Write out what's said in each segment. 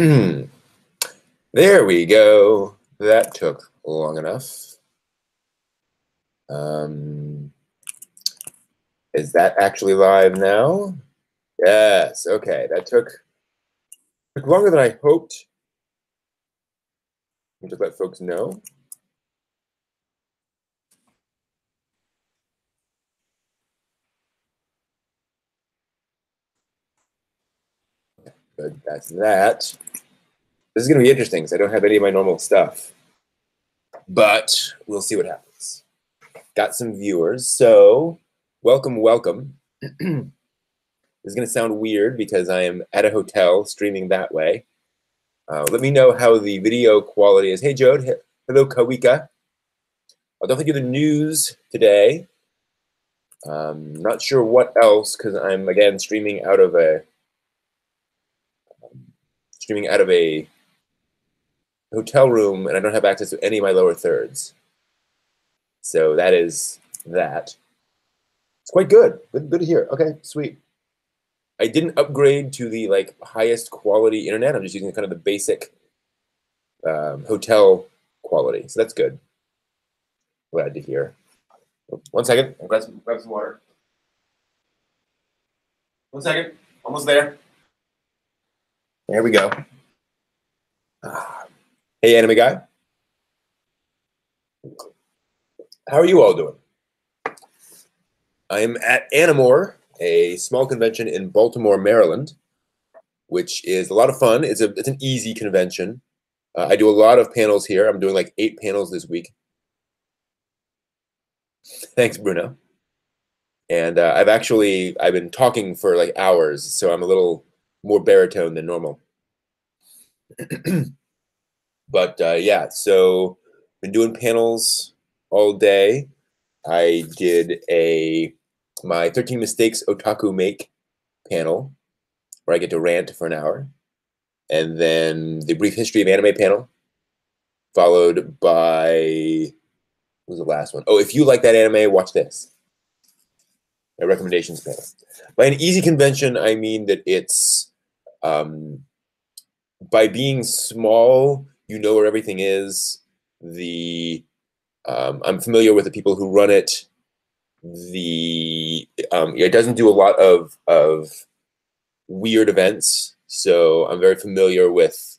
There we go. That took long enough. Is that actually live now? Yes. Okay. That took longer than I hoped. Just let folks know. Good. That's that. This is going to be interesting because I don't have any of my normal stuff. But we'll see what happens. Got some viewers. So welcome, welcome. This is going to sound weird because I am at a hotel streaming that way. Let me know how the video quality is. Hey, Jode. Hello, Kawika. I'll definitely do the news today. Not sure what else because I'm, again, streaming out of a hotel room, and I don't have access to any of my lower thirds. So that is that. It's quite good. Good to hear. Okay, sweet. I didn't upgrade to the highest quality internet. I'm just using kind of the basic hotel quality. So that's good. Glad to hear. 1 second. I'll grab some water. 1 second. Almost there. There we go. Hey, anime guy. How are you all doing? I'm at Animore, a small convention in Baltimore, Maryland, which is a lot of fun. It's an easy convention. I do a lot of panels here. I'm doing like 8 panels this week. Thanks, Bruno. And I've been talking for like hours, so I'm a little more baritone than normal. But yeah, so been doing panels all day. I did my 13 Mistakes Otaku Make panel, where I get to rant for an hour. And then the Brief History of Anime panel, followed by, what was the last one? Oh, if you like that anime, watch this. A recommendations panel. By an easy convention, I mean that it's, by being small, you know where everything is. I'm familiar with the people who run it. It doesn't do a lot of weird events, so I'm very familiar with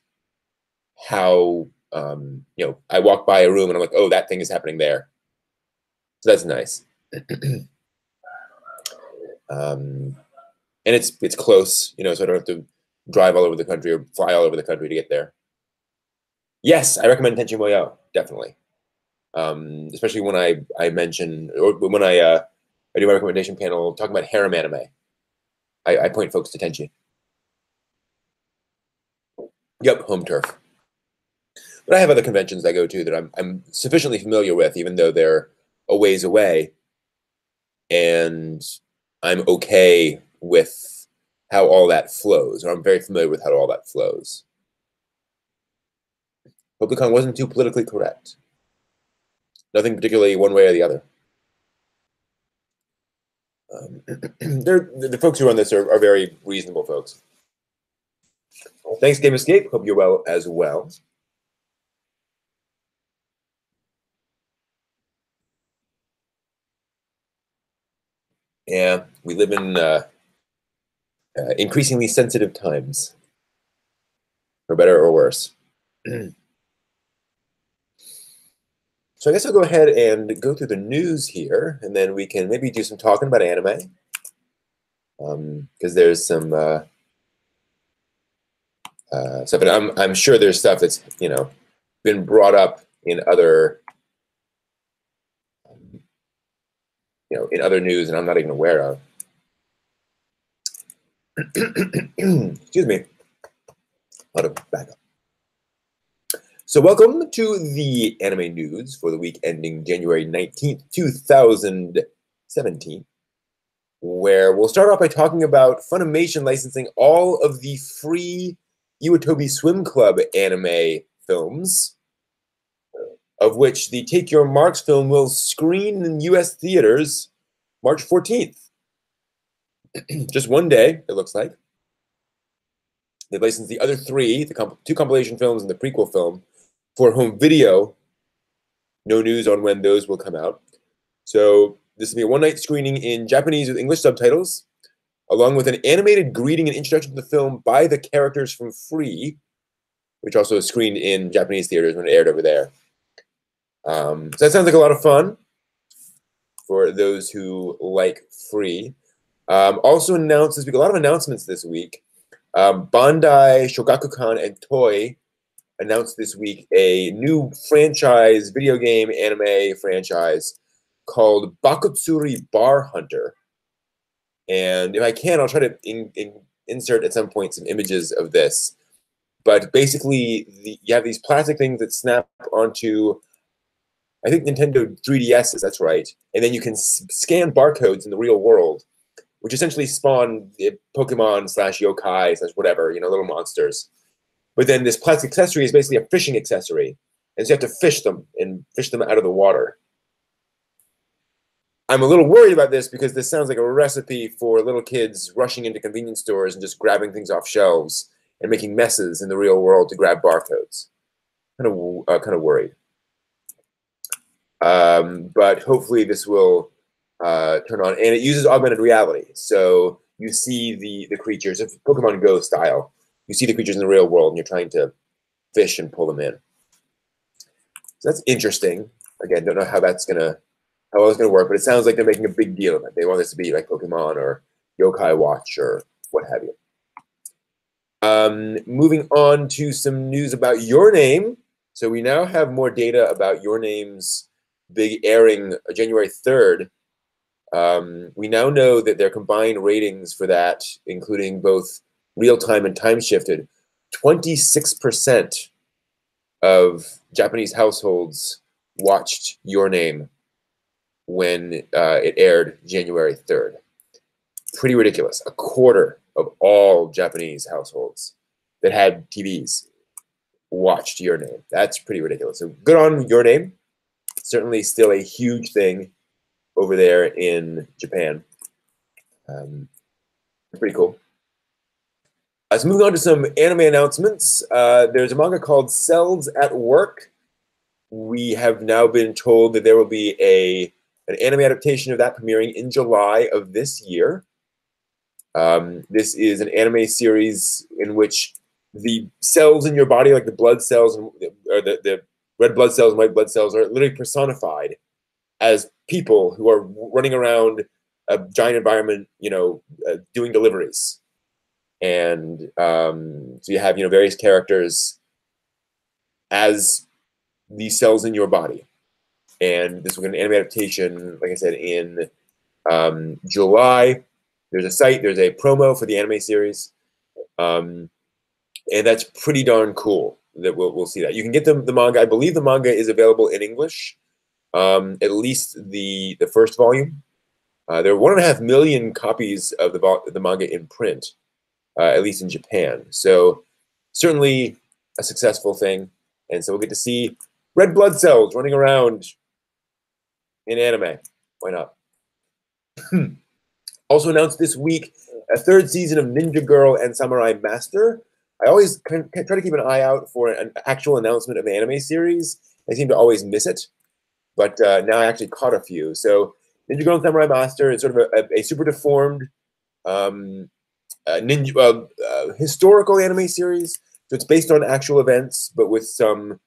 how I walk by a room and I'm like, oh, that thing is happening there. So that's nice. And it's close, so I don't have to drive all over the country or fly all over the country to get there. Yes, I recommend Tenchi Muyo, definitely. Especially when I mention, or when I do my recommendation panel talking about harem anime. I point folks to Tenchi. Yep, home turf. But I have other conventions I go to that I'm sufficiently familiar with, even though they're a ways away, and I'm okay with how all that flows, or I'm very familiar with how all that flows. Hope the con wasn't too politically correct. Nothing particularly one way or the other. The folks who run this are very reasonable folks. Well, thanks, Game Escape. Hope you're well as well. Yeah, we live in increasingly sensitive times, for better or worse. So I guess I'll go ahead and go through the news here, and then we can maybe do some talking about anime, because there's some stuff, and I'm sure there's stuff that's been brought up in other in other news, and I'm not even aware of. Excuse me. I'll back up. So welcome to the anime news for the week ending January 19th, 2017, where we'll start off by talking about Funimation licensing all of the free Iwatobi Swim Club anime films, of which the Take Your Marks film will screen in U.S. theaters March 14th. Just one day, it looks like. They licensed the other three, the two compilation films and the prequel film, for home video. No news on when those will come out. So this will be a one-night screening in Japanese with English subtitles, along with an animated greeting and introduction to the film by the characters from Free, which also screened in Japanese theaters when it aired over there. So that sounds like a lot of fun for those who like Free. Also announced this week, a lot of announcements this week. Bandai, Shogakukan, and Toei announced this week a new franchise, video game anime franchise called Bakutsuri Bar Hunter. And if I can, I'll try to insert at some point some images of this. But basically, you have these plastic things that snap onto, I think, Nintendo 3DSs, that's right. And then you can scan barcodes in the real world, which essentially spawn Pokemon / yokai / whatever, little monsters. But then this plastic accessory is basically a fishing accessory. And so you have to fish them and fish them out of the water. I'm a little worried about this because this sounds like a recipe for little kids rushing into convenience stores and just grabbing things off shelves and making messes in the real world to grab barcodes. Kind of worried. But hopefully this will turn on. And it uses augmented reality. So you see the creatures, it's Pokemon Go style. You see the creatures in the real world and you're trying to fish and pull them in. So that's interesting. Again, don't know how that's gonna work, but it sounds like they're making a big deal of it. They want this to be like Pokemon or Yokai Watch or what have you. Moving on to some news about Your Name. So we now have more data about Your Name's big airing January 3rd. We now know that their combined ratings for that, including both real-time and time-shifted, 26% of Japanese households watched Your Name when it aired January 3rd. Pretty ridiculous. A quarter of all Japanese households that had TVs watched Your Name. That's pretty ridiculous. So good on Your Name. Certainly still a huge thing over there in Japan. Pretty cool. So moving on to some anime announcements. There's a manga called Cells at Work. We have now been told that there will be an anime adaptation of that premiering in July of this year. This is an anime series in which the cells in your body, like the blood cells, or the red blood cells and white blood cells, are literally personified as people who are running around a giant environment, doing deliveries. And so you have, various characters as these cells in your body. And this will get an anime adaptation, like I said, in July. There's a site, there's a promo for the anime series. And that's pretty darn cool that we'll see that. You can get the manga. I believe the manga is available in English, at least the first volume. There are 1.5 million copies of the manga in print, at least in Japan. So certainly a successful thing. And so we'll get to see red blood cells running around in anime. Why not? Also announced this week a 3rd season of Ninja Girl and Samurai Master. I always try to keep an eye out for an actual announcement of the anime series. I seem to always miss it, but now I actually caught a few. So Ninja Girl and Samurai Master is sort of a super deformed historical anime series. So it's based on actual events, but with some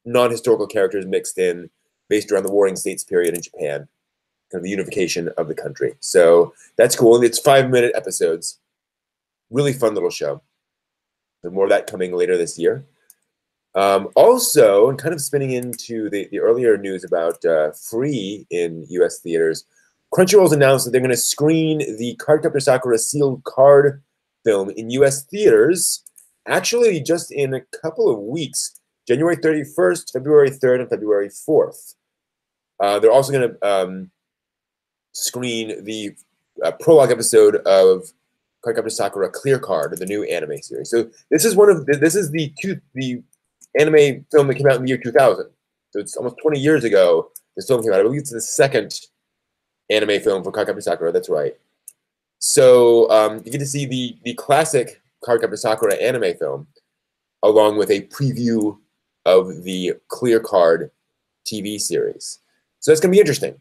non-historical characters mixed in, based around the Warring States period in Japan, kind of the unification of the country. So that's cool. And it's 5-minute episodes. Really fun little show. So more of that coming later this year. Also, and kind of spinning into the earlier news about Free in US theaters, Crunchyroll's announced that they're going to screen the Cardcaptor Sakura sealed card film in US theaters, actually just in a couple of weeks, January 31st, February 3rd, and February 4th. They're also going to screen the prologue episode of Cardcaptor Sakura Clear Card, the new anime series. So this is the anime film that came out in the year 2000. So it's almost 20 years ago this film came out. I believe it's the second anime film for Cardcaptor Sakura. That's right. So you get to see the classic Cardcaptor Sakura anime film, along with a preview of the Clear Card TV series. So that's going to be interesting.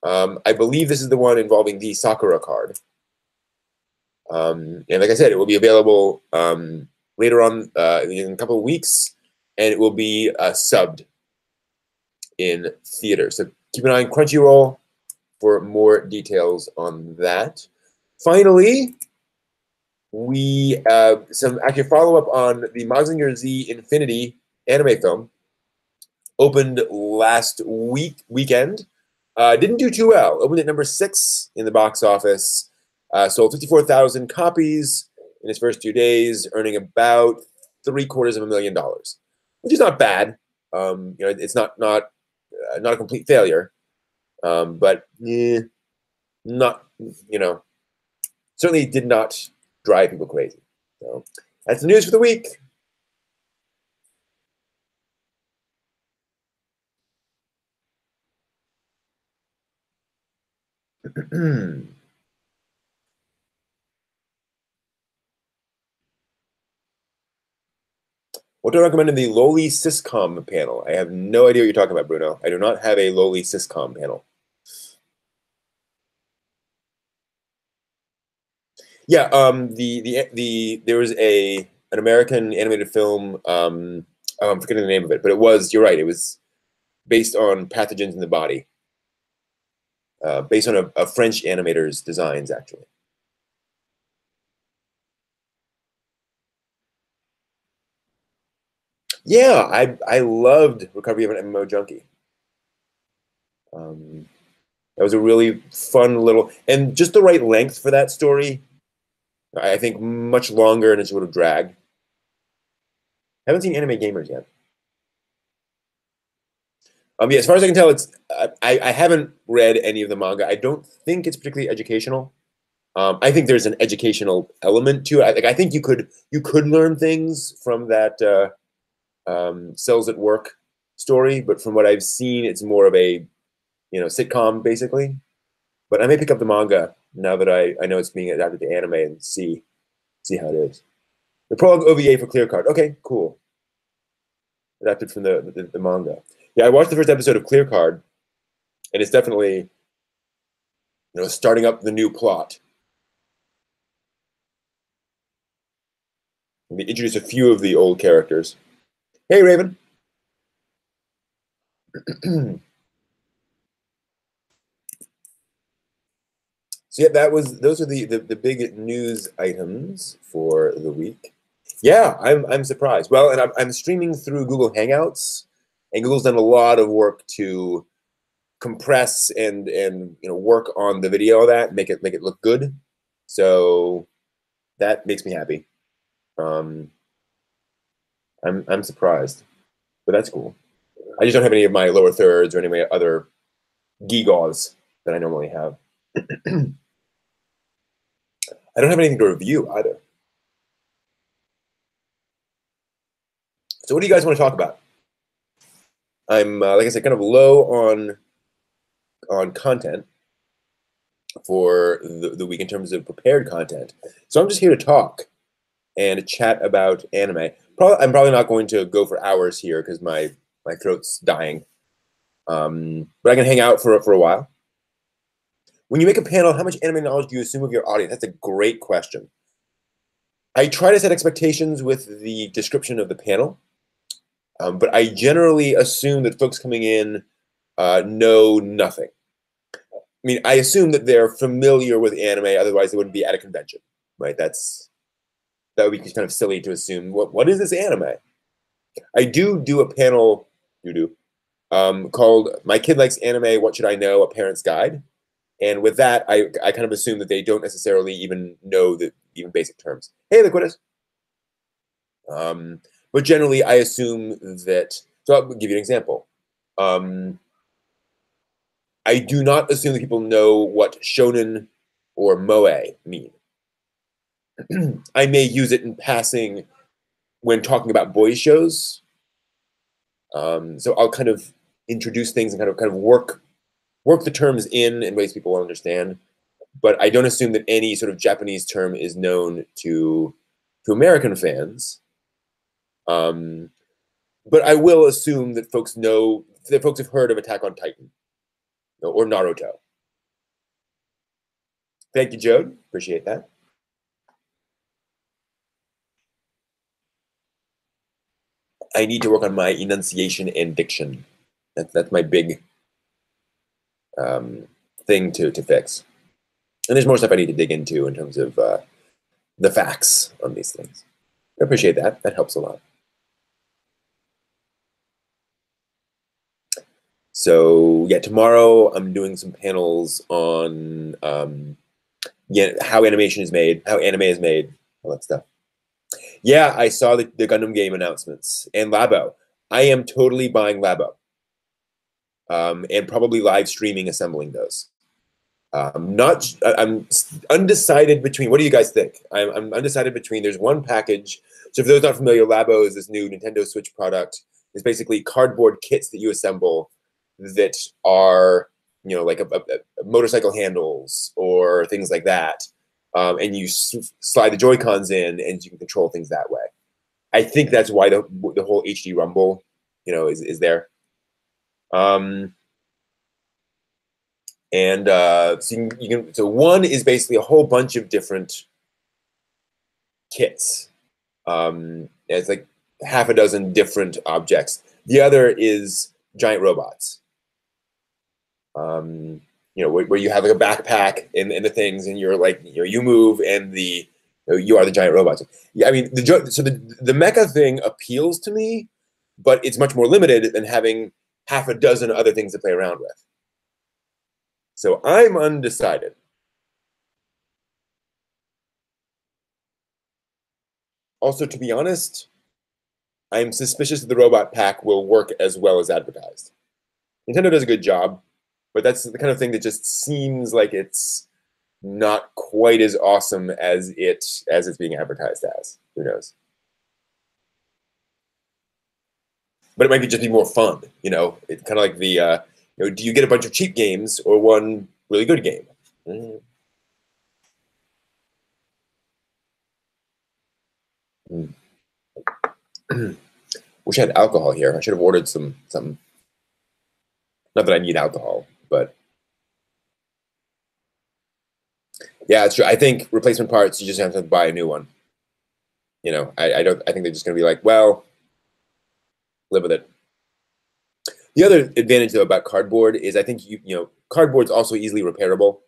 I believe this is the one involving the Sakura card. And like I said, it will be available later on in a couple of weeks, and it will be subbed in theater. So keep an eye on Crunchyroll for more details on that. Finally, we some actually follow-up on the Mazinger Z Infinity anime film. Opened last weekend. Didn't do too well. Opened at number 6 in the box office. Sold 54,000 copies in its first 2 days, earning about $750,000, which is not bad. It's not a complete failure, but not certainly did not drive people crazy. So that's the news for the week. What do I recommend in the lowly syscom panel? I have no idea what you're talking about, Bruno. I do not have a lowly syscom panel. Yeah, there was an American animated film. I'm forgetting the name of it, but you're right. It was based on pathogens in the body, based on a French animator's designs, actually. Yeah, I loved Recovery of an MMO Junkie. That was a really fun little, and just the right length for that story. I think much longer and it would have dragged. Haven't seen Anime Gamers yet. Yeah, as far as I can tell, it's I haven't read any of the manga. I don't think it's particularly educational. I think there's an educational element to it. I think you could learn things from that Cells at Work story, but from what I've seen, it's more of a sitcom basically. But I may pick up the manga now that I know it's being adapted to anime and see how it is. The prologue OVA for Clear Card. Okay, cool. Adapted from the manga. Yeah, I watched the first episode of Clear Card, and it's definitely starting up the new plot. And they introduce a few of the old characters. Hey, Raven. So yeah, those are the big news items for the week. Yeah, I'm surprised. Well, and I'm streaming through Google Hangouts, and Google's done a lot of work to compress and work on the video of that, make it look good. So that makes me happy. I'm surprised, but that's cool. I just don't have any of my lower thirds or any of my other gigaws that I normally have. I don't have anything to review either. So what do you guys want to talk about? I'm like I said, kind of low on content for the week in terms of prepared content. So I'm just here to talk and chat about anime. I'm probably not going to go for hours here because my throat's dying. But I can hang out for a while. When you make a panel, how much anime knowledge do you assume of your audience? That's a great question. I try to set expectations with the description of the panel, but I generally assume that folks coming in know nothing. I mean, I assume that they're familiar with anime, otherwise they wouldn't be at a convention, right? That would be kind of silly to assume. What is this anime? I do a panel called "My Kid Likes Anime. What Should I Know? A Parent's Guide." And with that, I kind of assume that they don't necessarily even know the even basic terms. Hey, Liquidus. But generally, I assume that. So I'll give you an example. I do not assume that people know what shonen or moe mean. I may use it in passing when talking about boys shows. So I'll kind of introduce things and kind of work the terms in ways people will understand. But I don't assume that any sort of Japanese term is known to to American fans. But I will assume that folks have heard of Attack on Titan or Naruto. Thank you, Jode. Appreciate that. I need to work on my enunciation and diction. That's my big thing to fix. And there's more stuff I need to dig into in terms of the facts on these things. I appreciate that. That helps a lot. So yeah, tomorrow I'm doing some panels on how animation is made, how anime is made, all that stuff. Yeah, I saw the Gundam game announcements and Labo. I am totally buying Labo, and probably live streaming assembling those. I'm undecided between. What do you guys think? I'm undecided between. There's one package. So for those not familiar, Labo is this new Nintendo Switch product. It's basically cardboard kits that you assemble that are, like a motorcycle handles or things like that. And you slide the Joy-Cons in and you can control things that way. I think that's why the whole HD Rumble, is there. So one is basically a whole bunch of different kits. It's like half a dozen different objects. The other is giant robots. Where you have like a backpack and the things, and you're like, you move, and you are the giant robots. Yeah, I mean, the mecha thing appeals to me, but it's much more limited than having half a dozen other things to play around with. So I'm undecided. Also, to be honest, I'm suspicious that the robot pack will work as well as advertised. Nintendo does a good job, but that's the kind of thing that just seems like it's not quite as awesome as it's being advertised as. Who knows? But it might just be more fun, It's kind of like the, do you get a bunch of cheap games or one really good game? Wish I had alcohol here. I should have ordered something. Not that I need alcohol, but yeah, it's true. I think replacement parts, you just have to buy a new one. I think they're just going to be like, well, live with it. The other advantage though about cardboard is I think cardboard's also easily repairable.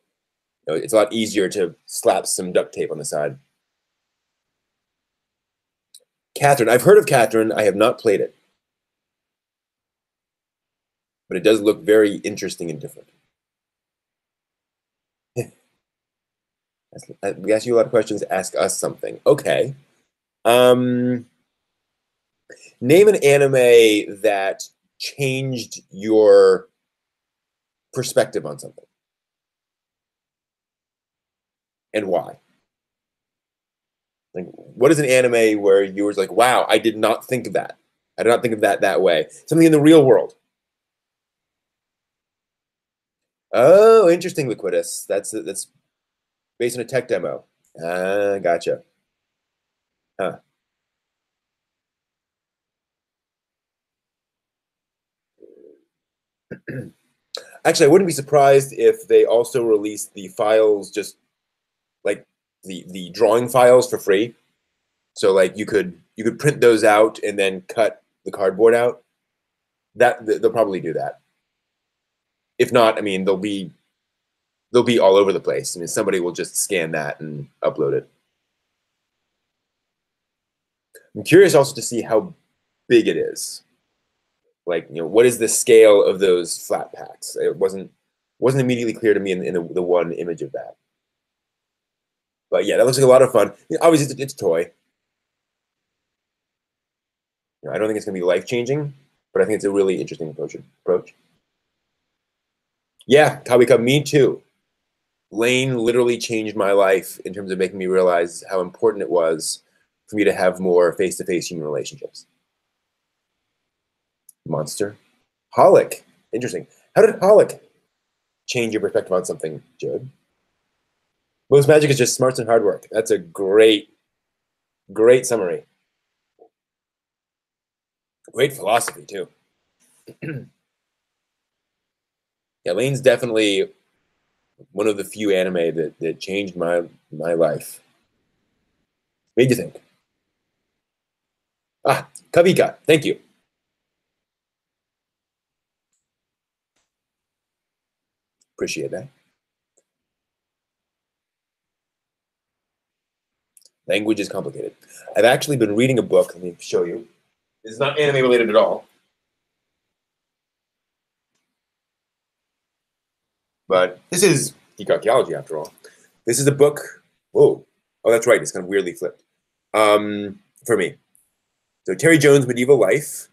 It's a lot easier to slap some duct tape on the side. Catherine, I've heard of Catherine. I have not played it, but it does look very interesting and different. We ask you a lot of questions. Ask us something. Okay. Name an anime that changed your perspective on something, and why? Like, what is an anime where you were like, wow, I did not think of that. I did not think of that way. Something in the real world. Oh, interesting, Liquidus. That's based on a tech demo. Gotcha. Huh. Actually, I wouldn't be surprised if they also released the files, just like the drawing files for free. So like you could print those out and then cut the cardboard out. They'll probably do that. If not, I mean, they'll be all over the place. I mean, somebody will just scan that and upload it. I'm curious also to see how big it is. Like, what is the scale of those flat packs? It wasn't immediately clear to me in the one image of that. But yeah, that looks like a lot of fun. Obviously, it's a toy. I don't think it's going to be life-changing, but I think it's a really interesting approach. Yeah, Kawika, me too. Lane literally changed my life in terms of making me realize how important it was for me to have more face-to-face human relationships. Monster. Holic. Interesting. How did Holic change your perspective on something, Jude? Most magic is just smarts and hard work. That's a great Great summary. Great philosophy, too. Yeah, Lane's definitely one of the few anime that changed my life. Made you think. Ah, Kavika, thank you. Appreciate that. Language is complicated. I've actually been reading a book. Let me show you. This is not anime related at all. But this is geek archaeology after all. This is a book. Whoa. Oh, that's right. It's kind of weirdly flipped. For me. So Terry Jones' Medieval Life.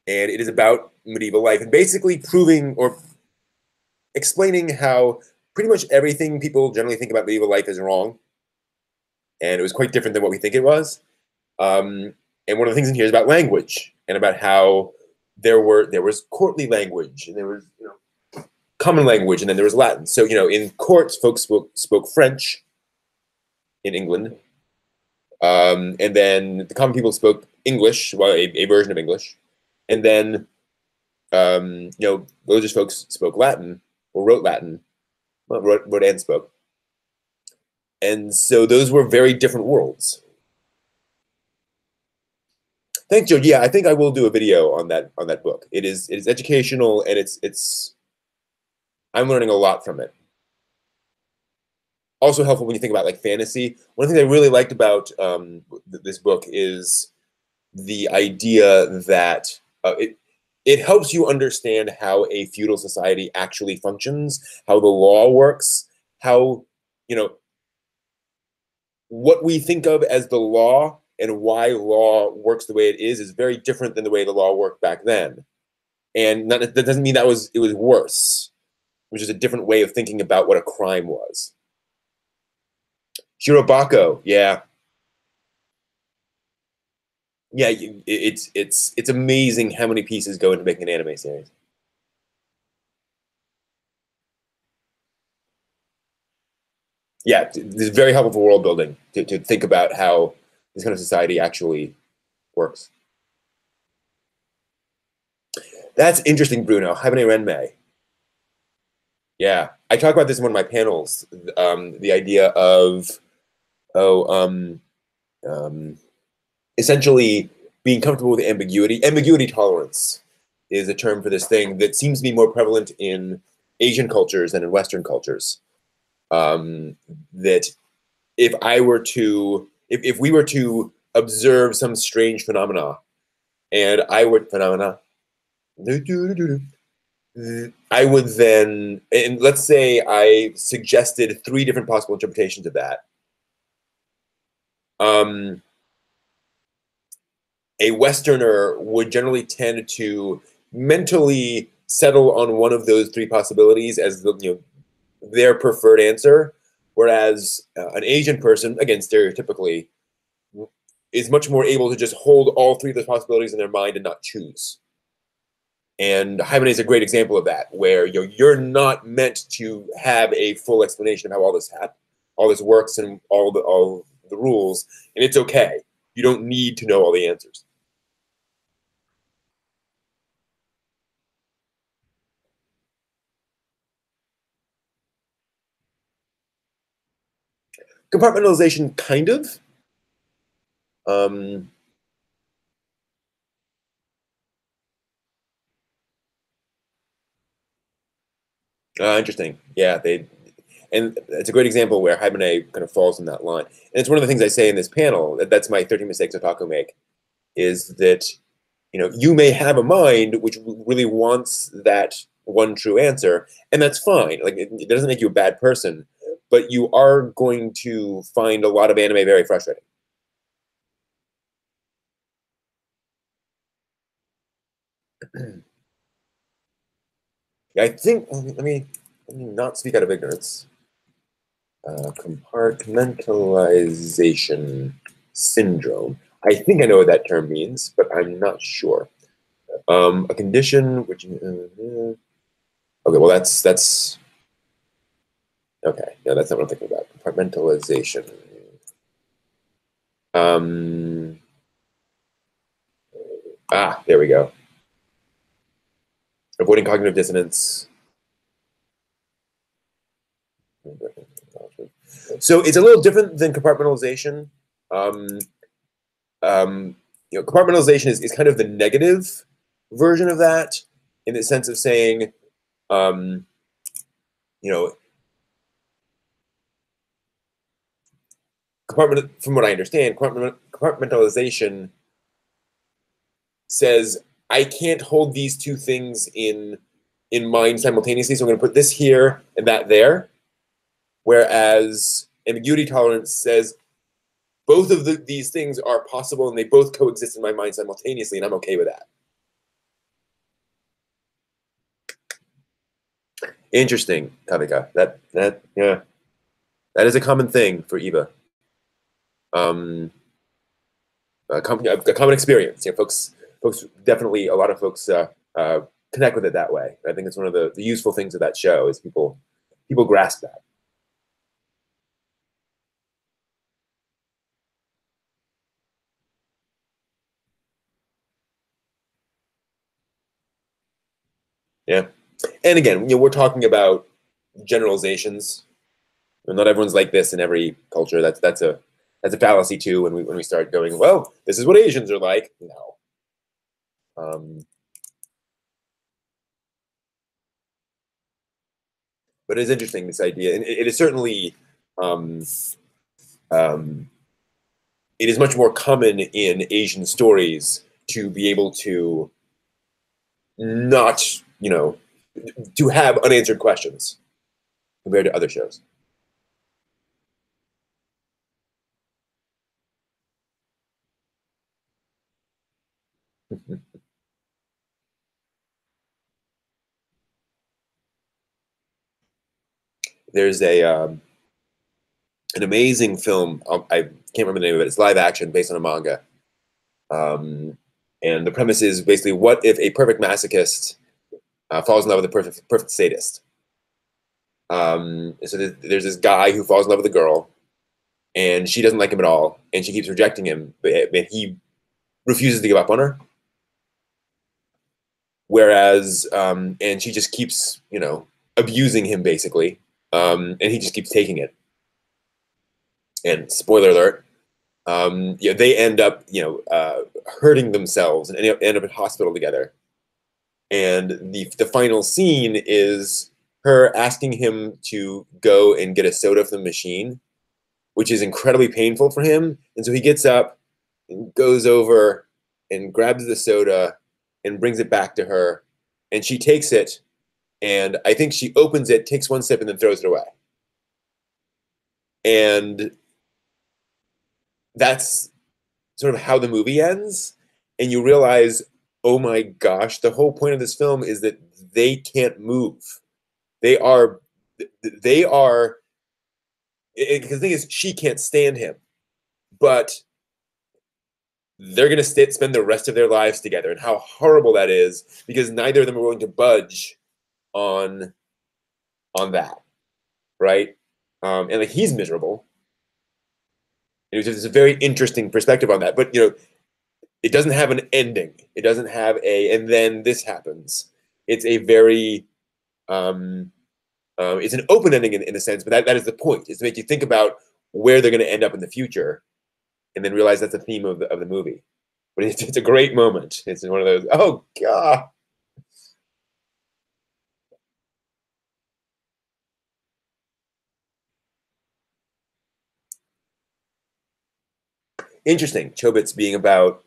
And it is about medieval life and basically proving or explaining how pretty much everything people generally think about medieval life is wrong. And it was quite different than what we think it was. And one of the things in here is about language and about how there was courtly language and there was common language and then there was Latin. So in courts, folks spoke French in England, and then the common people spoke English, well, a version of English, and then religious folks spoke Latin or wrote Latin, well, wrote and spoke, and so those were very different worlds. Thanks, Joe. Yeah, I think I will do a video on that book. It is educational and it's I'm learning a lot from it. Also helpful when you think about like fantasy. One of the things I really liked about this book is the idea that it helps you understand how a feudal society actually functions, how the law works, how what we think of as the law and why law works the way it is very different than the way the law worked back then. And that doesn't mean it was worse, which is a different way of thinking about what a crime was. Shirobako, yeah. Yeah, it's amazing how many pieces go into making an anime series. Yeah, it's very helpful for world building to think about how this kind of society actually works. That's interesting, Bruno. Habane Renmei. Yeah, I talk about this in one of my panels. The idea of essentially being comfortable with ambiguity. Ambiguity tolerance is a term for this thing that seems to be more prevalent in Asian cultures than in Western cultures. That if we were to observe some strange phenomena, and I would then, and let's say I suggested 3 different possible interpretations of that. A Westerner would generally tend to mentally settle on one of those 3 possibilities as their preferred answer, whereas an Asian person, again stereotypically, is much more able to just hold all 3 of those possibilities in their mind and not choose. And Haibane is a great example of that, where you're not meant to have a full explanation of how all this works and all the rules, and it's okay. You don't need to know all the answers. Compartmentalization, kind of. Interesting. Yeah, and it's a great example where Haibane kind of falls in that line. And it's one of the things I say in this panel. That's my 13 mistakes otaku make, is that you may have a mind which really wants that one true answer, and that's fine. Like it doesn't make you a bad person, but you are going to find a lot of anime very frustrating. I think let me not speak out of ignorance. Compartmentalization syndrome. I think I know what that term means, but I'm not sure. A condition which. Okay, well that's okay. No, that's not what I'm thinking about. Compartmentalization. There we go. Avoiding cognitive dissonance. So it's a little different than compartmentalization. Compartmentalization is kind of the negative version of that, in the sense of saying, from what I understand, compartmentalization says I can't hold these two things in mind simultaneously, so I'm going to put this here and that there. Whereas ambiguity tolerance says both of these things are possible and they both coexist in my mind simultaneously, and I'm okay with that. Interesting, Kavika. That is a common thing for Eva. A common experience. Folks definitely, a lot of folks connect with it that way. I think it's one of the useful things of that show is people grasp that. Yeah, and again, we're talking about generalizations. Not everyone's like this in every culture. That's a fallacy too. When we start going, well, this is what Asians are like. No. But it's interesting, this idea, and it is certainly, it is much more common in Asian stories to be able to not, to have unanswered questions compared to other shows. There's an amazing film. I can't remember the name of it. It's live action based on a manga. And the premise is basically, what if a perfect masochist falls in love with a perfect sadist? So there's this guy who falls in love with a girl, and she doesn't like him at all, and she keeps rejecting him, but he refuses to give up on her. Whereas, and she just keeps, abusing him basically, and he just keeps taking it. And spoiler alert, they end up, hurting themselves and end up in hospital together. And the final scene is her asking him to go and get a soda from the machine, which is incredibly painful for him. And so he gets up and goes over and grabs the soda and brings it back to her. And she takes it, and I think she opens it, takes one sip, and then throws it away. And that's sort of how the movie ends. And you realize, oh my gosh, the whole point of this film is that they can't move. They are, because the thing is, she can't stand him, but they're going to spend the rest of their lives together. And how horrible that is, because neither of them are willing to budge on that, right? And like, he's miserable. It was just a very interesting perspective on that. But it doesn't have an ending. It doesn't have and then this happens. It's a very it's an open ending in a sense, but that is the point, is to make you think about where they're going to end up in the future, and then realize that's the theme of the movie. But it's a great moment. It's one of those, oh God. Interesting. Chobits being about,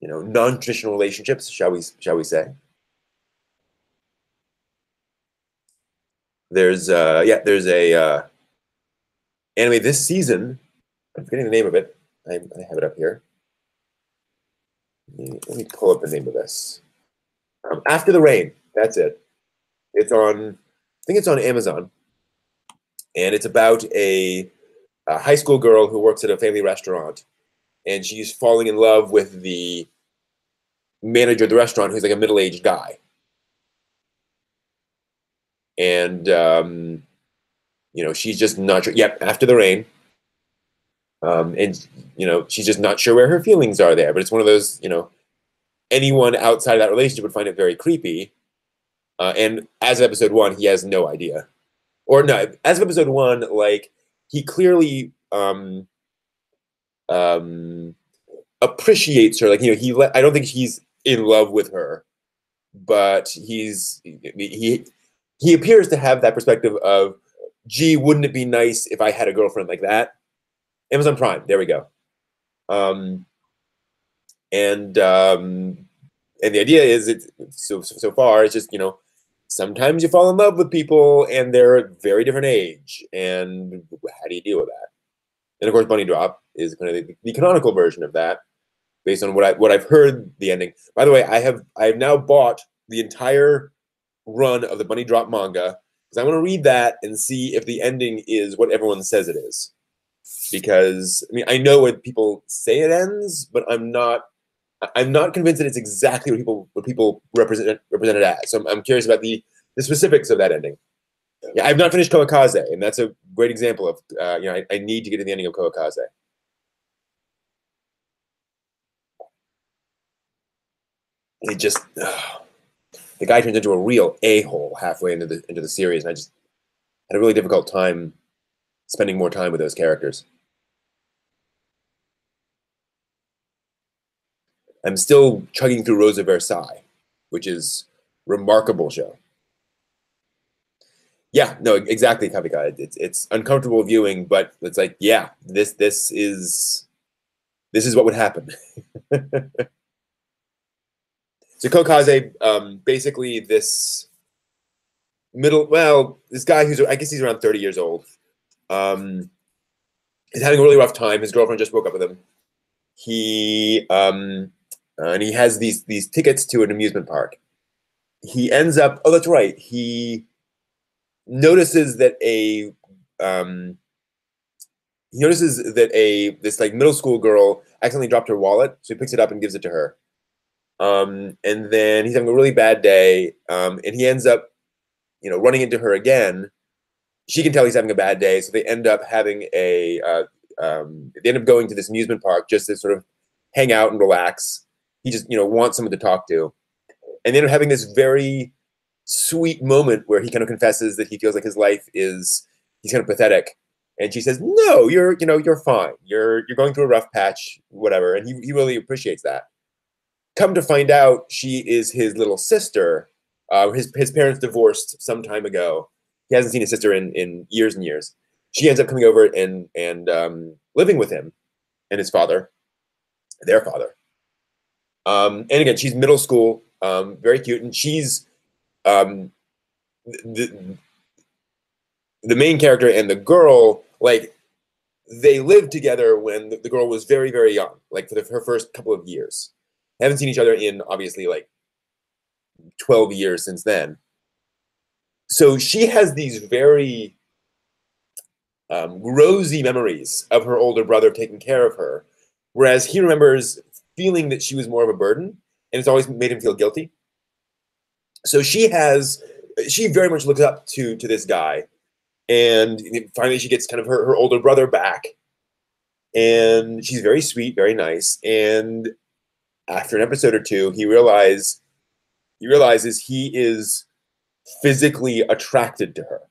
non-traditional relationships, shall we say. There's a anime this season. I'm forgetting the name of it. I have it up here. Let me pull up the name of this. After the Rain. That's it. It's on, I think it's on Amazon, and it's about a high school girl who works at a family restaurant, and she's falling in love with the manager of the restaurant, who's like a middle-aged guy. And she's just not sure. Yep, After the Rain. And she's just not sure where her feelings are there. But it's one of those, anyone outside of that relationship would find it very creepy. And as of episode 1, he has no idea. Or no, as of episode 1, like, he clearly appreciates her. Like, I don't think he's in love with her, but he appears to have that perspective of, gee, wouldn't it be nice if I had a girlfriend like that? Amazon Prime, there we go. And the idea is, it's so far it's just, sometimes you fall in love with people and they're a very different age, and how do you deal with that? And of course, Bunny Drop is kind of the canonical version of that, based on what I've heard the ending. By the way, I have now bought the entire run of the Bunny Drop manga, because I want to read that and see if the ending is what everyone says it is. Because I know what people say it ends, but I'm not convinced that it's exactly what people represent it as. So I'm curious about the specifics of that ending. Yeah, I've not finished Koakaze, and that's a great example of I need to get to the ending of Koakaze. It just the guy turns into a real a-hole halfway into the series, and I just had a really difficult time spending more time with those characters. I'm still chugging through Rosa Versailles, which is a remarkable show. Yeah, no, exactly, Kavika. It's uncomfortable viewing, but it's like, yeah, this is what would happen. So Kokaze, basically this this guy who's, I guess he's around 30 years old, is having a really rough time. His girlfriend just broke up with him. And he has these tickets to an amusement park. He ends up, oh, that's right. He notices that this like middle school girl accidentally dropped her wallet, so he picks it up and gives it to her. And then he's having a really bad day, and he ends up, running into her again. She can tell he's having a bad day, so they end up having they end up going to this amusement park just to sort of hang out and relax. He just, wants someone to talk to, and they end up having this very sweet moment where he kind of confesses that he feels like his life he's kind of pathetic. And she says, "No, you're fine. You're going through a rough patch, whatever." And he really appreciates that. Come to find out, she is his little sister. His parents divorced some time ago. He hasn't seen his sister in years and years. She ends up coming over and living with him and his father, their father. And again, she's middle school, very cute, and she's the main character and the girl, like, they lived together when the girl was very, very young, like for her first couple of years. Haven't seen each other in obviously like 12 years since then. So she has these very rosy memories of her older brother taking care of her, whereas he remembers feeling that she was more of a burden, and it's always made him feel guilty. So she very much looks up to this guy, and finally she gets kind of her older brother back, and she's very sweet, very nice. And after an episode or two, he realizes he is physically attracted to her.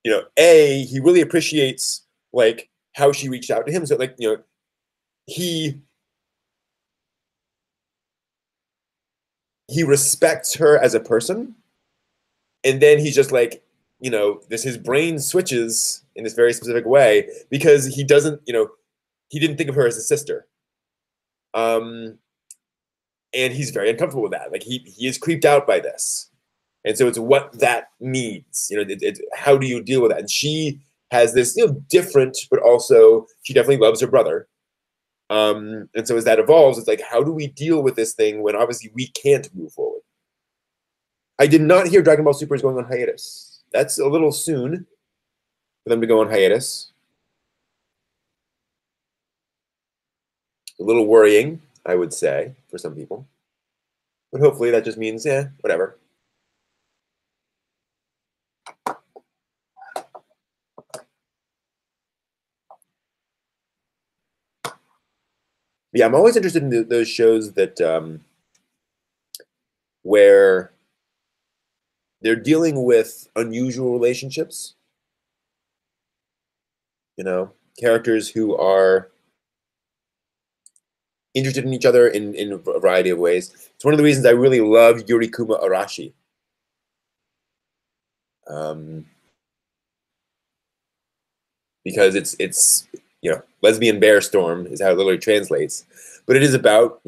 He really appreciates like how she reached out to him. So like, he respects her as a person. And then he's just like, his brain switches in this very specific way because he doesn't, he didn't think of her as a sister. And he's very uncomfortable with that. Like he is creeped out by this. And so it's what that means. How do you deal with that? And she has this, different, but also she definitely loves her brother. And so as that evolves, it's like, how do we deal with this thing when obviously we can't move forward? I did not hear Dragon Ball Super is going on hiatus. That's a little soon for them to go on hiatus. A little worrying, I would say, for some people. But hopefully that just means, whatever. Yeah, I'm always interested in those shows that where they're dealing with unusual relationships. You know, characters who are interested in each other in a variety of ways. It's one of the reasons I really love Yuri Kuma Arashi. Um, because it's lesbian bear storm is how it literally translates, but it is about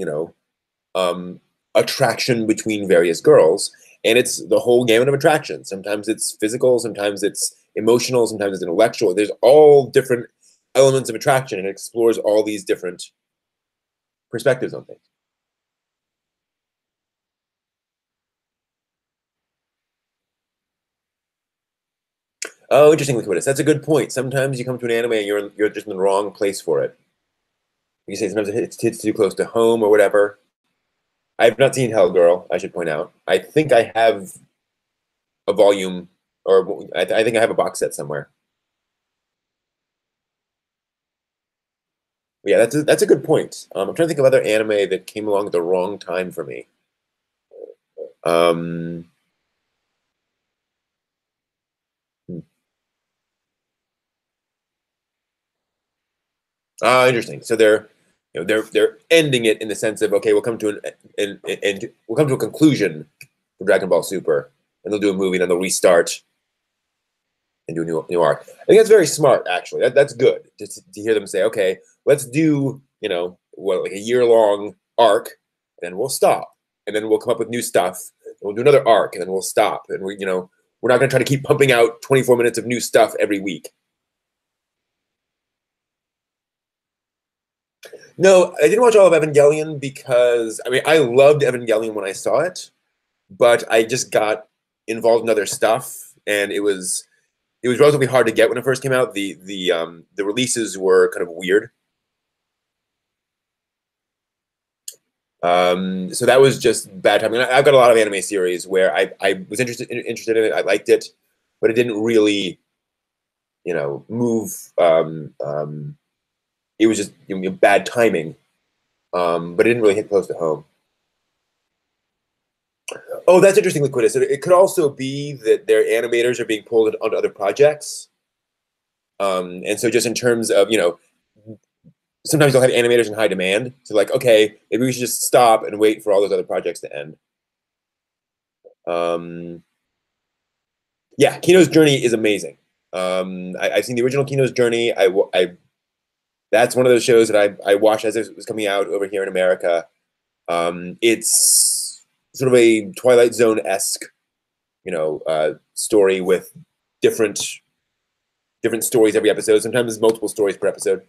attraction between various girls, and it's the whole gamut of attraction. Sometimes it's physical, sometimes it's emotional, sometimes it's intellectual. There's all different elements of attraction, and it explores all these different perspectives on things. Oh, interesting, Liquidus. That's a good point. Sometimes you come to an anime and you're just in the wrong place for it. You say sometimes it's too close to home or whatever. I've not seen Hell Girl, I should point out. I think I have a volume, or I think I have a box set somewhere. Yeah, that's a good point. I'm trying to think of other anime that came along at the wrong time for me. Um, hmm. Interesting. So they're ending it in the sense of, okay, we'll come to and we'll come to a conclusion for Dragon Ball Super, and they'll do a movie, and then they'll restart and do a new arc. I think that's very smart, actually. That's good to hear them say, okay, let's do like a year-long arc, and then we'll stop, and then we'll come up with new stuff, and we'll do another arc, and then we'll stop, and we're not going to try to keep pumping out 24 minutes of new stuff every week. No, I didn't watch all of Evangelion because I loved Evangelion when I saw it, but I just got involved in other stuff, and it was relatively hard to get when it first came out. The releases were kind of weird. So that was just bad timing. I've got a lot of anime series where I was interested in it. I liked it, but it didn't really, move. It was just bad timing. But it didn't really hit close to home. Oh, that's interesting, Liquidus. It could also be that their animators are being pulled onto other projects. And so just in terms of, sometimes they'll have animators in high demand. So like, okay, maybe we should just stop and wait for all those other projects to end. Um, yeah, Tinos Journey is amazing. I've seen the original Tinos Journey. That's one of those shows that I watched as it was coming out over here in America. It's sort of a Twilight Zone-esque, story with different stories every episode. Sometimes there's multiple stories per episode,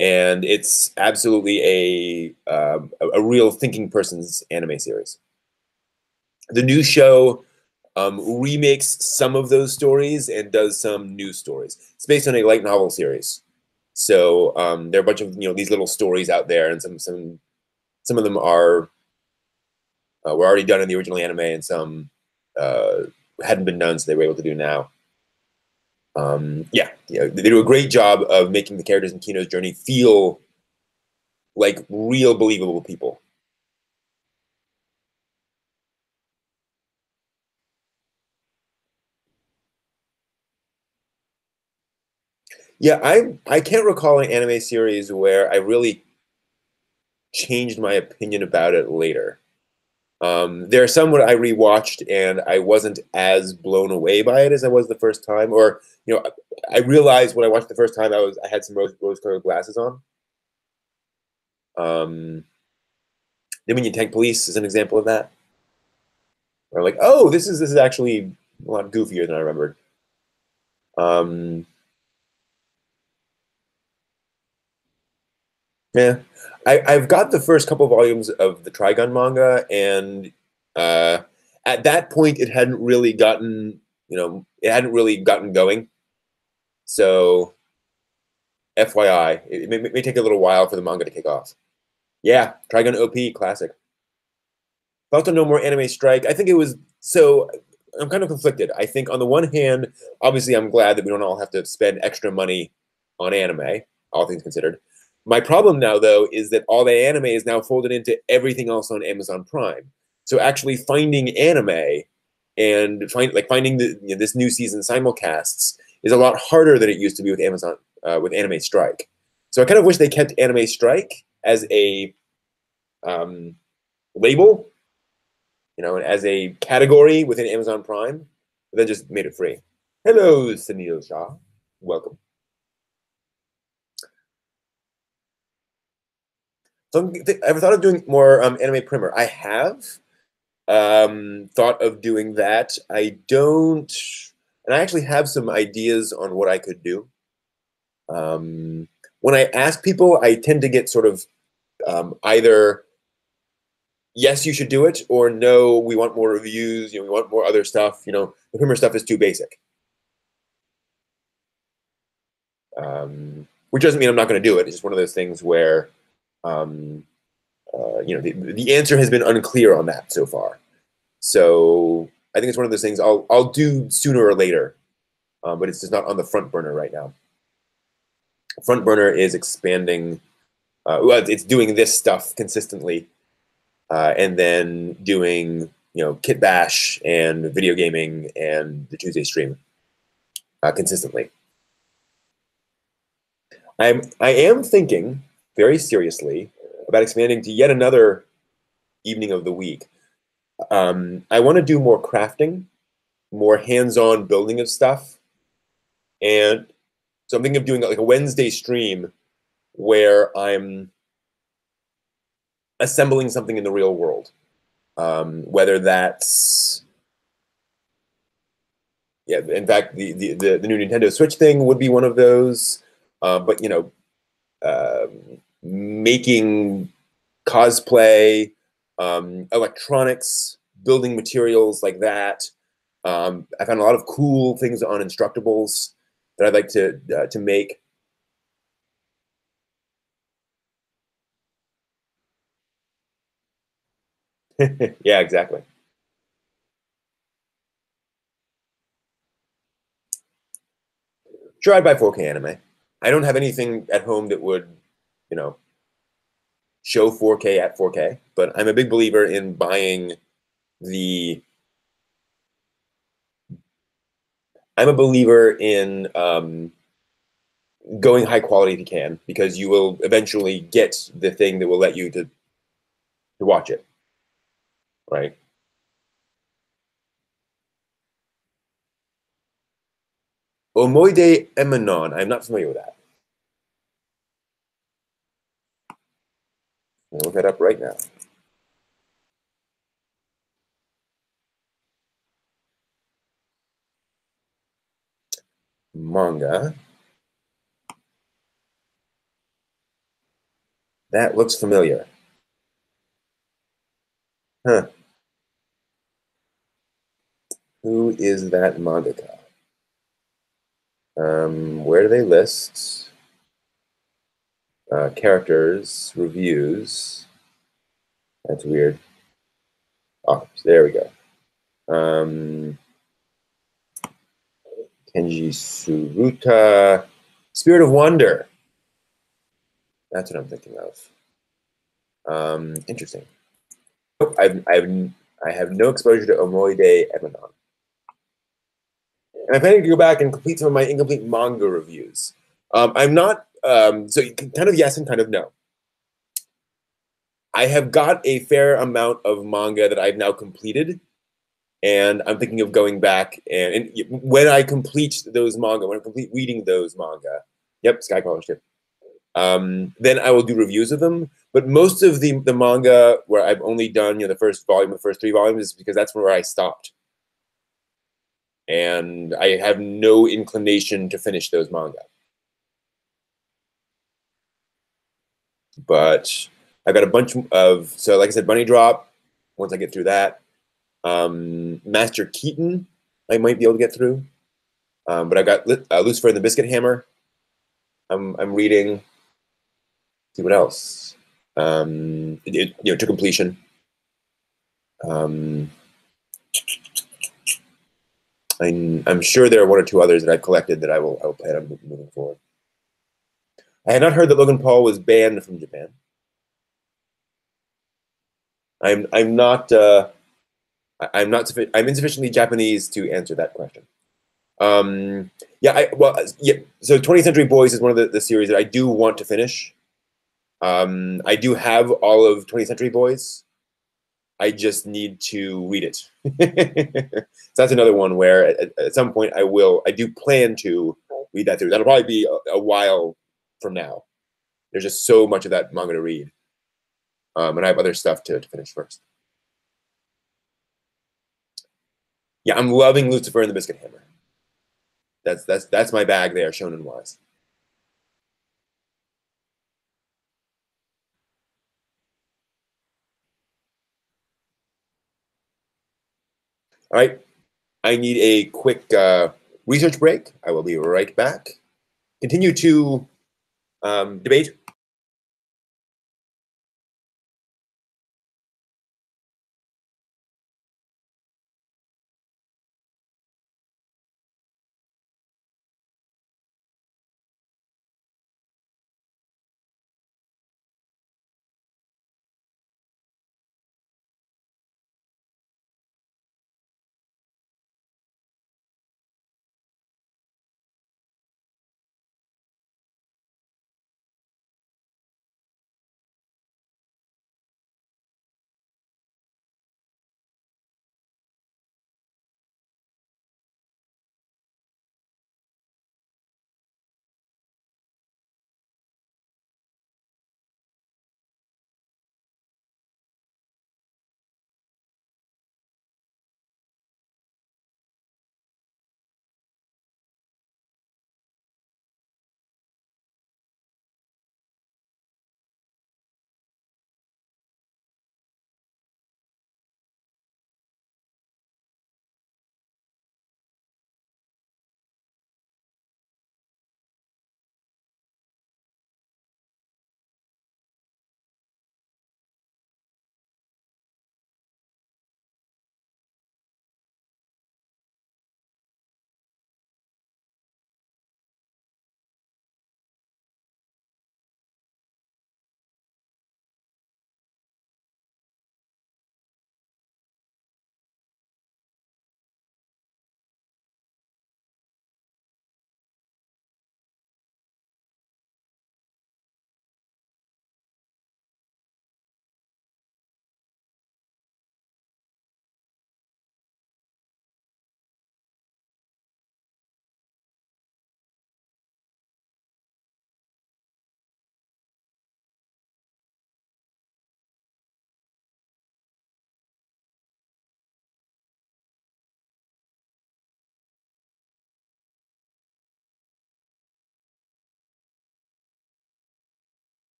and it's absolutely a real thinking person's anime series. The new show remakes some of those stories and does some new stories. It's based on a light novel series, so there are a bunch of these little stories out there, and some of them are were already done in the original anime, and some hadn't been done, so they were able to do now. They do a great job of making the characters in Tinos Journey feel like real, believable people. Yeah, I can't recall an anime series where I really changed my opinion about it later. There are some where I rewatched and I wasn't as blown away by it as I was the first time, or I realized when I watched the first time I had some rose-colored glasses on. Dominion Tank Police is an example of that. Where I'm like, oh, this is actually a lot goofier than I remembered. Um, yeah, I've got the first couple volumes of the Trigun manga, and uh, at that point, it hadn't really gotten going. So, FYI, it may take a little while for the manga to kick off. Yeah, Trigun OP classic. Felt no more anime strike. I think it was so. I'm kind of conflicted. I think on the one hand, obviously, I'm glad that we don't all have to spend extra money on anime, all things considered. My problem now, though, is that all the anime is now folded into everything else on Amazon Prime. So actually finding anime and finding this new season simulcasts is a lot harder than it used to be with Amazon with Anime Strike. So I kind of wish they kept Anime Strike as a label, as a category within Amazon Prime, but then just made it free. Hello, Sunil Shah. Welcome. So I've ever thought of doing more anime primer. I have thought of doing that. I don't, and I actually have some ideas on what I could do. When I ask people, I tend to get sort of either yes, you should do it, or no, we want more reviews. We want more other stuff. The primer stuff is too basic. Which doesn't mean I'm not going to do it. It's just one of those things where, the answer has been unclear on that so far. So I think it's one of those things I'll do sooner or later, but it's just not on the front burner right now. Front burner is expanding. Well, it's doing this stuff consistently, and then doing Kit Bash and video gaming and the Tuesday stream consistently. I am thinking very seriously about expanding to yet another evening of the week. I want to do more crafting, more hands-on building of stuff, and so I'm thinking of doing like a Wednesday stream where I'm assembling something in the real world, whether that's in fact the new Nintendo Switch thing would be one of those. But making cosplay, electronics, building materials like that. I found a lot of cool things on Instructables that I'd like to make. Yeah, exactly. Sure, I'd buy 4K anime. I don't have anything at home that would, show 4K at 4K, but I'm a big believer in buying the. I'm a believer in going high quality if you can, because you will eventually get the thing that will let you to watch it, right? Omoide Emanon. I'm not familiar with that. I'll look that up right now. Manga. That looks familiar. Huh. Who is that mangaka? Where do they list? Characters, reviews. That's weird. Oh, there we go. Kenji Suruta, Spirit of Wonder. That's what I'm thinking of. Interesting. Nope, I have no exposure to Omoide Emanon. And I'm planning to go back and complete some of my incomplete manga reviews. I'm not, so kind of yes and kind of no. I have got a fair amount of manga that I've now completed, and I'm thinking of going back and when I complete those manga, when I complete reading those manga, yep, Sky Scholarship, then I will do reviews of them. But most of the manga where I've only done the first volume, the first 3 volumes, is because that's where I stopped. And I have no inclination to finish those manga. But I've got a bunch of, so like I said, Bunny Drop, once I get through that. Master Keaton, I might be able to get through. But I've got Lucifer and the Biscuit Hammer. I'm reading. See what else. To completion. I'm sure there are 1 or 2 others that I've collected that I will plan on moving forward. I had not heard that Logan Paul was banned from Japan. I'm not I'm insufficiently Japanese to answer that question. Yeah, so 20th Century Boys is one of the series that I do want to finish. I do have all of 20th Century Boys. I just need to read it. So that's another one where at some point I do plan to read that through. That'll probably be a while from now. There's just so much of that manga to read. And I have other stuff to finish first. Yeah, I'm loving Lucifer and the Biscuit Hammer. That's my bag there, shonen wise. All right, I need a quick research break. I will be right back. Continue to debate.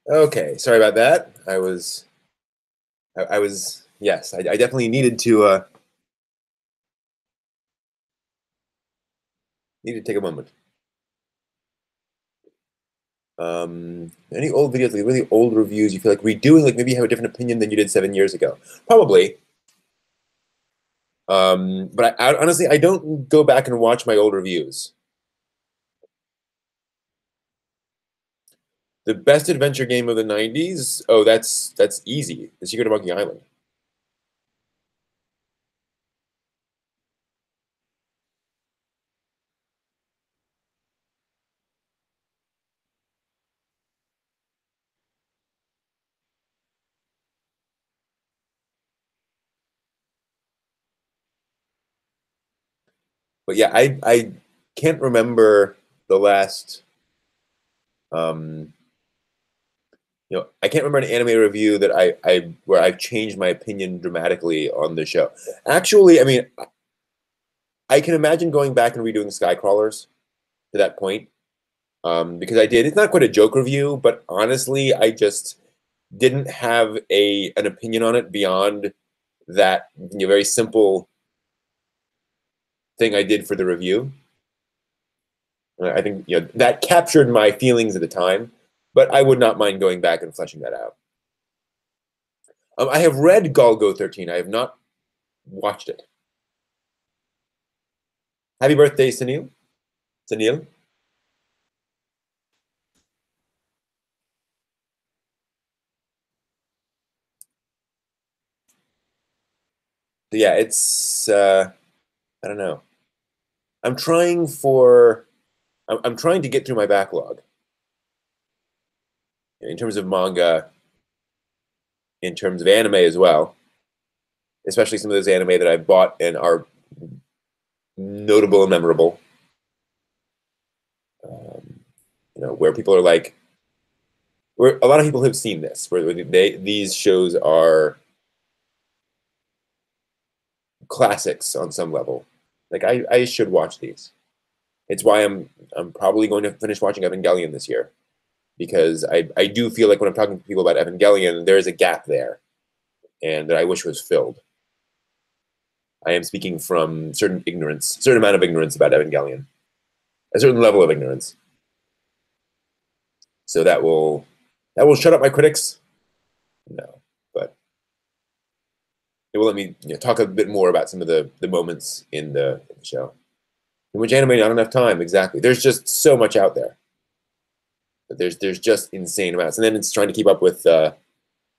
Okay, sorry about that. I was yes, I definitely needed to take a moment. Any old videos, like really old reviews, you feel like redoing, like maybe you have a different opinion than you did 7 years ago? Probably. But honestly, I don't go back and watch my old reviews. The best adventure game of the 90s? Oh, that's easy. The Secret of Monkey Island. But yeah, I can't remember the last I can't remember an anime review that I where I've changed my opinion dramatically on the show. Actually, I mean, I can imagine going back and redoing Skycrawlers. to that point. Because I did. It's not quite a joke review, but honestly, I just didn't have an opinion on it beyond that very simple thing I did for the review. I think that captured my feelings at the time, but I would not mind going back and fleshing that out. I have read Golgo 13. I have not watched it. Happy birthday, Sunil. Sunil. Yeah, it's I don't know. I'm trying to get through my backlog in terms of manga, in terms of anime as well, especially some of those anime that I've bought and are notable and memorable. Where people are like, where a lot of people have seen this, where these shows are classics on some level. Like I should watch these. It's why I'm probably going to finish watching Evangelion this year, because I do feel like when I'm talking to people about Evangelion, there is a gap there, and that I wish was filled. I am speaking from certain amount of ignorance about Evangelion, a certain level of ignorance. So that will shut up my critics. No, but it will let me talk a bit more about some of the moments in the show. In which anime, not enough time. Exactly. There's just so much out there. There's just insane amounts, and then it's trying to keep up with anime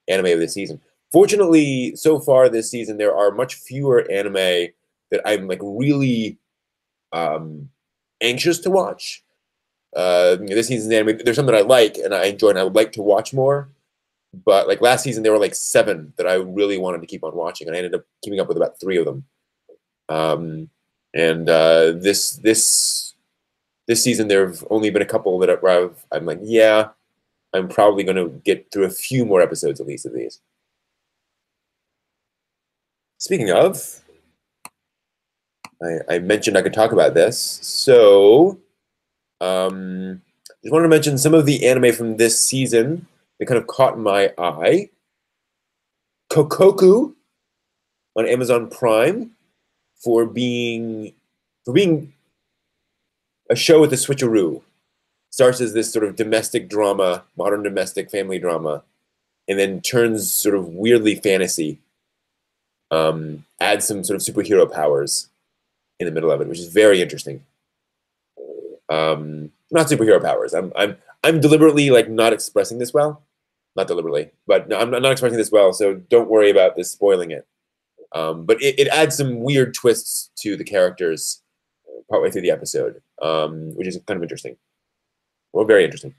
of the season. Fortunately, so far this season, there are much fewer anime that I'm like really anxious to watch. This season's anime, there's some that I like and I enjoy and I would like to watch more. But like last season, there were like 7 that I really wanted to keep on watching, and I ended up keeping up with about 3 of them. This season, there have only been a couple that I'm like, yeah, I'm probably going to get through a few more episodes at least of these. Speaking of, I mentioned I could talk about this, so just wanted to mention some of the anime from this season that kind of caught my eye. Coco Ku on Amazon Prime for being a show with a switcheroo. Starts as this sort of domestic drama, modern domestic family drama, and then turns sort of weirdly fantasy. Adds some sort of superhero powers in the middle of it, which is very interesting. Not superhero powers. I'm deliberately like not expressing this well. Not deliberately, but no, I'm not expressing this well, so don't worry about this spoiling it. But it adds some weird twists to the characters partway through the episode, which is kind of interesting. Well, very interesting.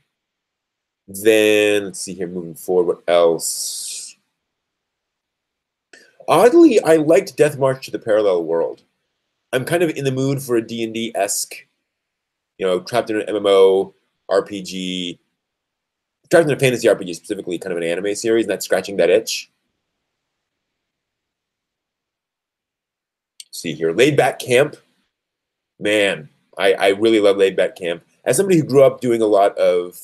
Then let's see here, moving forward, what else? Oddly, I liked Death March to the Parallel World. I'm kind of in the mood for a D&D-esque, trapped in an MMO RPG, trapped in a fantasy RPG, specifically kind of an anime series, not scratching that itch. Let's see here, Laid Back Camp. Man, I really love Laid Back Camp. As somebody who grew up doing a lot of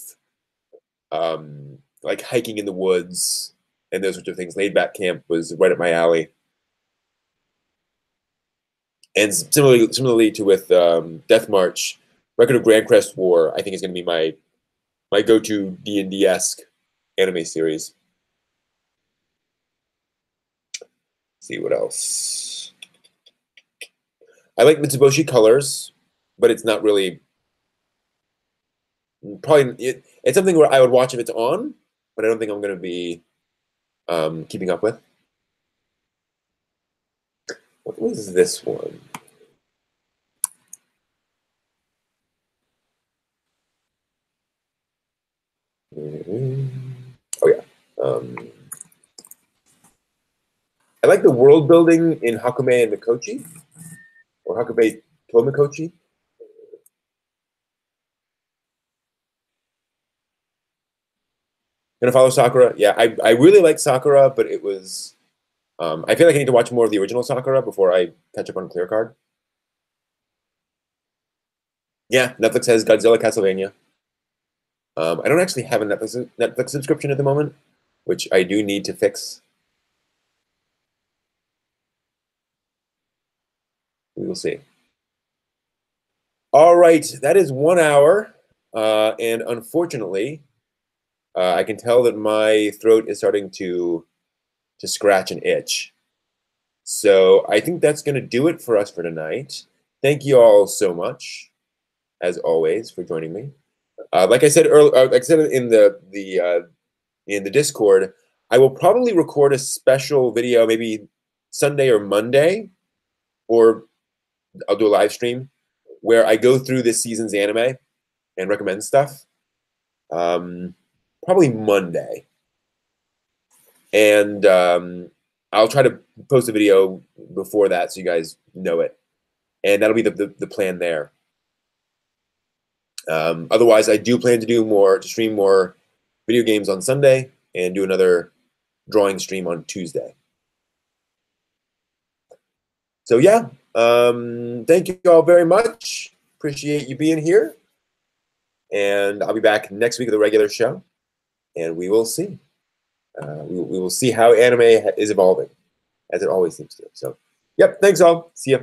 like hiking in the woods and those sorts of things, Laid Back Camp was right up my alley. And similarly to with Death March, Record of Grand Crest War, I think is going to be my go-to D&D-esque anime series. Let's see what else. I like Mitsubishi Colors, but it's not really it's something where I would watch if it's on, but I don't think I'm going to be keeping up with. What was this one? Oh yeah. I like the world building in Hakume and Mikochi, or Hakume to Mikochi. Gonna follow Sakura. Yeah, I really like Sakura, but it was. I feel like I need to watch more of the original Sakura before I catch up on Clear Card. Yeah, Netflix has Godzilla Castlevania. I don't actually have a Netflix subscription at the moment, which I do need to fix. We will see. All right, that is 1 hour. And unfortunately, I can tell that my throat is starting to scratch and itch. So I think that's going to do it for us for tonight. Thank you all so much, as always, for joining me. Like I said earlier, like I said in the Discord, I will probably record a special video, maybe Sunday or Monday, or I'll do a live stream where I go through this season's anime and recommend stuff. Probably Monday, and I'll try to post a video before that so you guys know it, and that'll be the plan there. Otherwise, I do plan to stream more video games on Sunday and do another drawing stream on Tuesday. So yeah, thank you all very much. Appreciate you being here. And I'll be back next week with a regular show, and we will see. We will see how anime is evolving, as it always seems to. So, yep, thanks all. See ya.